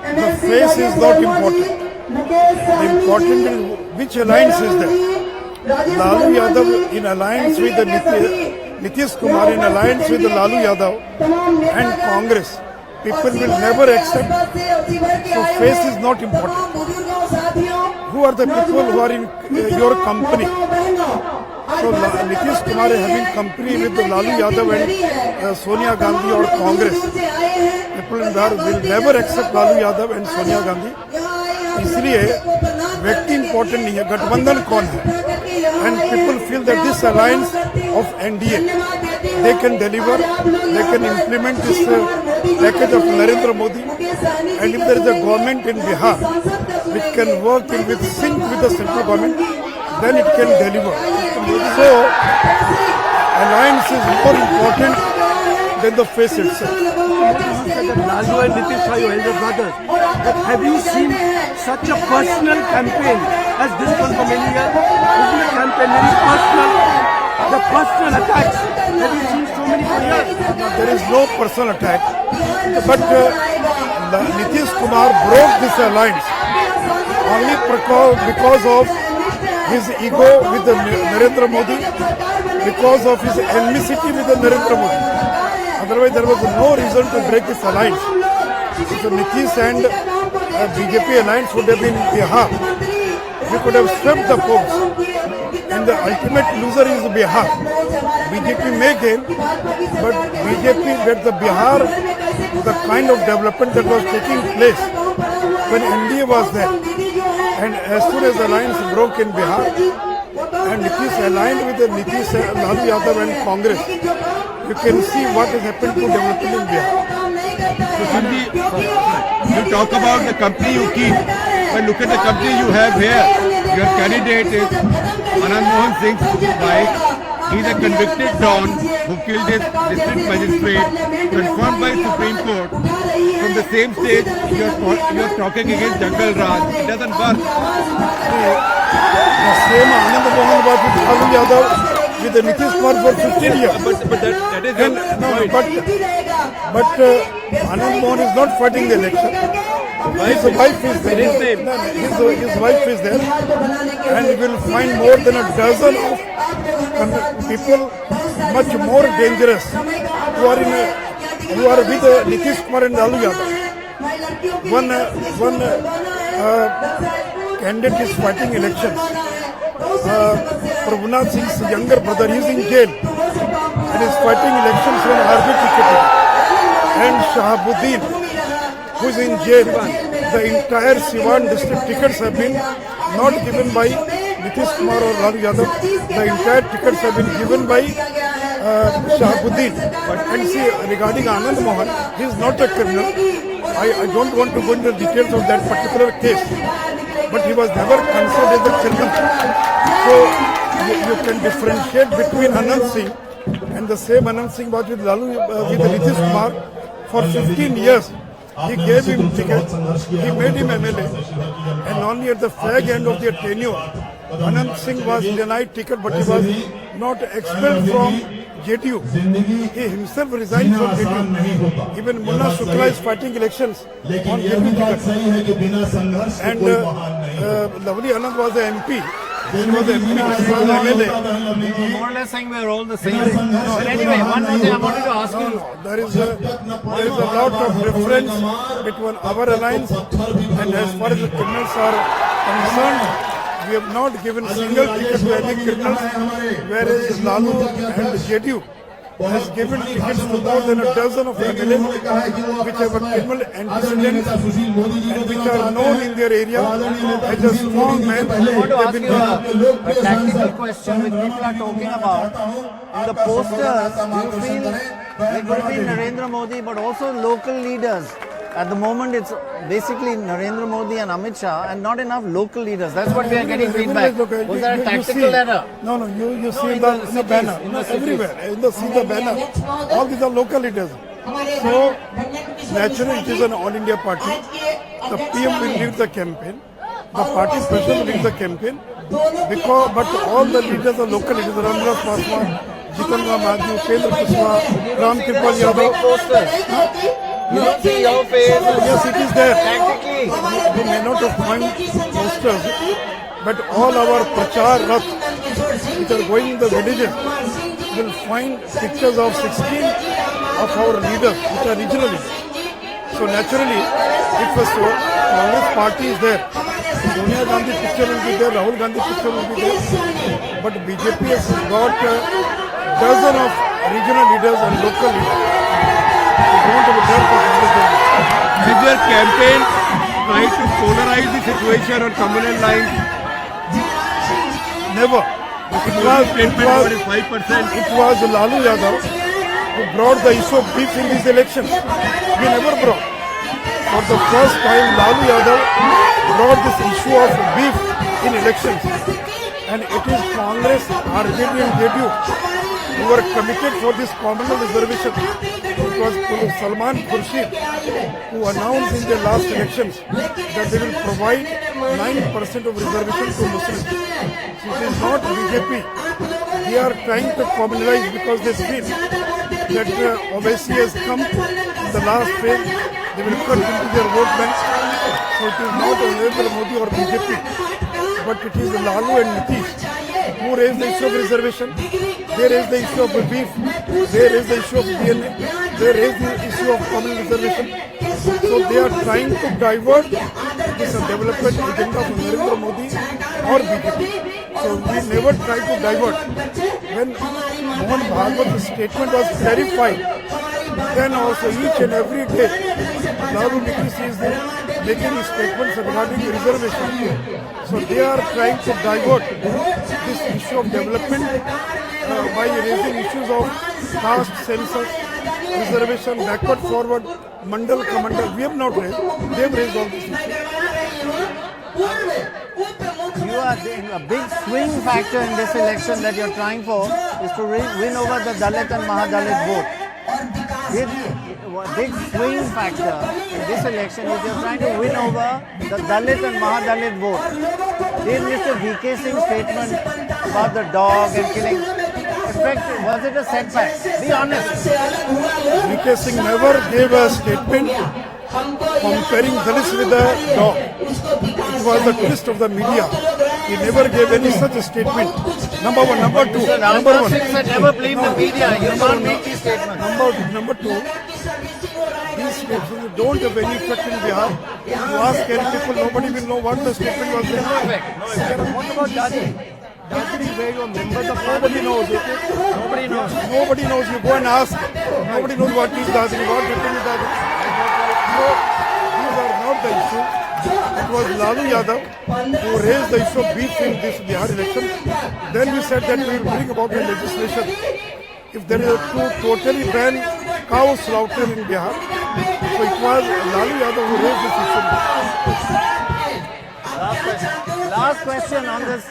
The face is not important. The important is which alliance is there. Lalu Yadav in alliance with the Nitish Kumar in alliance with the Lalu Yadav and Congress. People will never accept. So face is not important. Who are the people who are in your company? So Nitish Kumar is having company with the Lalu Yadav and Sonia Gandhi or Congress. People in Bihar will never accept Lalu Yadav and Sonia Gandhi. इसलिए व्यक्ति important नहीं है, गठबंधन कौन है? And people feel that this alliance of NDA, they can deliver, they can implement this package of Narendra Modi. And if there is a government in Bihar which can work in with sync with the central government, then it can deliver. So, alliance is more important than the face itself. Lalu and Nitish are your elder brothers. But have you seen such a personal campaign as this one for many years? Isn't the campaign very personal? The personal attacks. Have you seen so many for years? There is no personal attack. But Nitish Kumar broke this alliance only because of his ego with the Narendra Modi, because of his enmity with the Narendra Modi. Otherwise, there was no reason to break this alliance. If the Nitish and BJP alliance would have been in Bihar, we could have swept the polls. And the ultimate loser is Bihar. BJP may gain, but BJP that the Bihar, the kind of development that was taking place when NDA was there, and as soon as the alliance broke in Bihar, and Nitish aligned with the Nitish, Lalu Yadav and Congress, you can see what has happened to development in Bihar. You talk about the company you keep, but look at the company you have here. Your candidate is Anand Mohan Singh's wife. He is a convicted don who killed his district magistrate, confirmed by Supreme Court. From the same stage, you are talking against Jungle Raj. It doesn't work. The same Anand Mohan was with Lalu Yadav with the Nitish Kumar for 15 years. But that is And, but Anand Mohan is not fighting the election. His wife is there. His wife is there, and you will find more than a dozen of people much more dangerous who are with Nitish Kumar and Lalu Yadav. One candidate is fighting elections. Prabhunath Singh's younger brother, he is in jail and is fighting elections on RB ticket. And Shahabuddin, who is in jail, the entire Siwan district tickets have been not given by Nitish Kumar or Lalu Yadav. The entire tickets have been given by Shahabuddin. And see, regarding Anand Mohan, he is not a criminal. I don't want to go into the details of that particular case, but he was never considered as a criminal. So you can differentiate between Anand Singh and the same Anand Singh was with Lalu, with Nitish Kumar for 15 years. He gave him ticket, he made him MLA, and only at the fag end of their tenure, Anand Singh was denied ticket, but he was not expelled from JDU. He himself resigned from JDU. Even Munna Shukla is fighting elections on JDU ticket. And Lovely Anand was the MP. He was the MP, he was the MLA. More or less saying we are all the same. But anyway, one more thing I wanted to ask you. There is a lot of difference between our alliance, and as far as the criminals are concerned, we have not given single ticket to any criminals, whereas Lalu and JDU, has given tickets to more than a dozen of MLAs which have criminal antecedents and which are known in their area as a strong man. I want to ask you a tactical question which people are talking about. In the posters, do you feel it will be Narendra Modi but also local leaders? At the moment, it's basically Narendra Modi and Amit Shah and not enough local leaders. That's what we are getting feedback. Was that a tactical error? No, you see in the banner, everywhere. See the banner. All these are local leaders. So, naturally, it is an all India party. The PM will lead the campaign. The party president will lead the campaign. But all the leaders are local leaders. Ramdas Paswan, Jitan Ram Madhu, Pendra Kushwaha, Ram Kirpal Yadav. You don't see your face. Yes, it is there. Tactically. You may not have found posters, but all our Prachar Rath, which are going in the villages, will find pictures of 16 of our leaders, which are regional leaders. So naturally, if a Congress party is there, Sonia Gandhi picture will be there, Rahul Gandhi picture will be there, but BJP has got a dozen of regional leaders and local leaders. Did your campaign try to polarize the situation on communal lines? Never. It was Lalu Yadav who brought the issue of beef in these elections. We never brought. For the first time, Lalu Yadav brought this issue of beef in elections. And it is Congress, RJD and JDU who were committed for this communal reservation. It was Salman Khurshid who announced in the last elections that they will provide 9% of reservation to Muslims. So it is not BJP. They are trying to communalize because they feel that OBC has come in the last phase. They will cut into their vote bank. So it is not Narendra Modi or BJP, but it is Lalu and Nitish who raised the issue of reservation. They raised the issue of beef. They raised the issue of DNA. They raised the issue of common reservation. So they are trying to divert this development agenda from Narendra Modi or BJP. So we never try to divert. When Mohan Bhagwat's statement was clarified, then also each and every day, Lalu Nitish is making statements regarding reservation. So they are trying to divert this issue of development by raising issues of caste, census, reservation, backward, forward, mandal, commander. We have not raised. They have raised all these issues. You are a big swing factor in this election that you're trying for is to win over the Dalit and Mahadalit vote. Big swing factor in this election is you're trying to win over the Dalit and Mahadalit vote. Did Mr. VK Singh's statement about the dog and killing, was it a setback? Be honest. VK Singh never gave a statement comparing Dalits with a dog. It was the twist of the media. He never gave any such a statement. Number one. Number two. Number one. Singh said never blame the media. You can't make these statements. Number two. These statements don't have any effect in Bihar. You ask any people, nobody will know what the statement was. No effect. What about Dadri? Dadri, where you are members of nobody knows. Nobody knows. Nobody knows. You go and ask. Nobody knows what is Dadri, what happened with Dadri. So, these are not the issue. It was Lalu Yadav who raised the issue of beef in this Bihar election. Then we said that we will bring about a legislation. If there is to totally ban cow slaughter in Bihar, so it was Lalu Yadav who raised this issue. Last question on this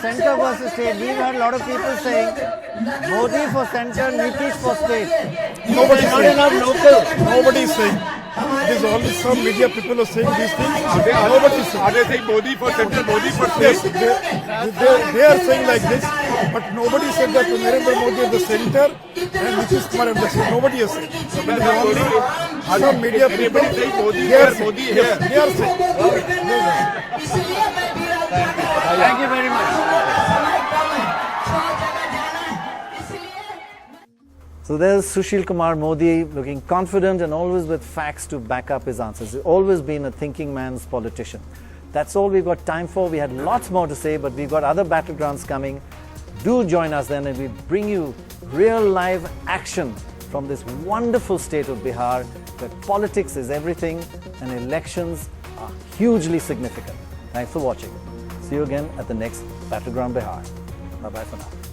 center versus state. We've heard a lot of people saying Modi for center, Nitish for state. Nobody is not saying. enough local. Nobody is saying. It is only some media people are saying these things. Nobody is saying. Are they saying Modi for center, Modi for state? Yes, they are saying like this, but nobody said that Narendra Modi at the center and Nitish Kumar at the center. Nobody has said. So it is only some media people. Saying Modi They are here, Modi saying. here. Yes, they are saying. Thank you very much. So there's Sushil Kumar Modi looking confident and always with facts to back up his answers. He's always been a thinking man's politician. That's all we've got time for. We had lots more to say, but we've got other battlegrounds coming. Do join us then, and we bring you real live action from this wonderful state of Bihar, where politics is everything and elections are hugely significant. Thanks for watching. See you again at the next Battleground Bihar. Bye-bye for now.